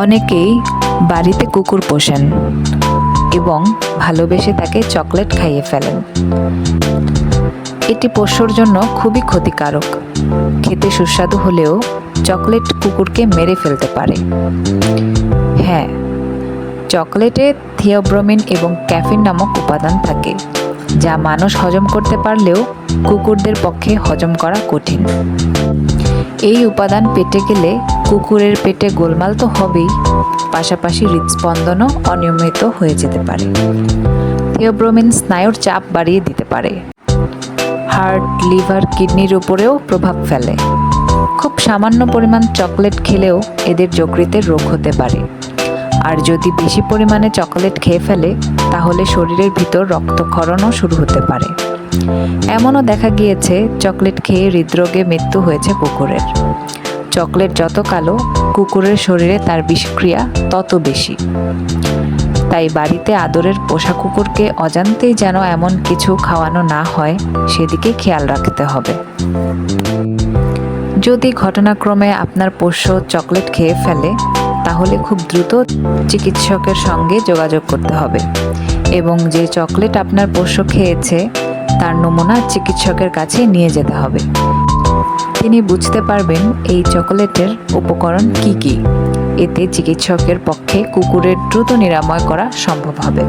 অনেকেই বাড়িতে কুকুর পোষেন এবং ভালোবেসে তাকে চকলেট খাইয়ে ফেলেন। এটি পোষ্যর জন্য খুবই ক্ষতিকারক। খেতে সুস্বাদু হলেও চকলেট কুকুরকে মেরে ফেলতে পারে। হ্যাঁ, চকলেটে থিওব্রোমিন এবং ক্যাফিন নামক উপাদান থাকে, যা মানুষ হজম করতে পারলেও কুকুরদের পক্ষে হজম করা কঠিন। এই উপাদান পেটে গেলে কুকুরের পেটে গোলমাল তো হবেই, পাশাপাশি হৃদস্পন্দনও অনিয়মিত হয়ে যেতে পারে। থিওব্রোমিন স্নায়ুর চাপ বাড়িয়ে দিতে পারে, হার্ট, লিভার, কিডনির উপরেও প্রভাব ফেলে। খুব সামান্য পরিমাণ চকলেট খেলেও এদের যকৃতের রোগ হতে পারে। আর যদি বেশি পরিমাণে চকলেট খেয়ে ফেলে তাহলে শরীরের ভিতর রক্তক্ষরণও শুরু হতে পারে। এমনও দেখা গিয়েছে চকলেট খেয়ে হৃদরোগে মৃত্যু হয়েছে কুকুরের। চকলেট যত কালো, কুকুরের শরীরে তার বিষক্রিয়া তত বেশি। তাই বাড়িতে আদরের পোষা কুকুরকে অজান্তেই যেন এমন কিছু খাওয়ানো না হয়, সেদিকে খেয়াল রাখতে হবে। যদি ঘটনাক্রমে আপনার পোষ্য চকলেট খেয়ে ফেলে তাহলে খুব দ্রুত চিকিৎসকের সঙ্গে যোগাযোগ করতে হবে এবং যে চকলেট আপনার পোষ্য খেয়েছে তার নমুনা চিকিৎসকের কাছে নিয়ে যেতে হবে। তিনি বুঝতে পারবেন এই চকোলেটের উপকরণ কি কি। এতে চিকিৎসকের পক্ষে কুকুরের দ্রুত নিরাময় করা সম্ভব হবে।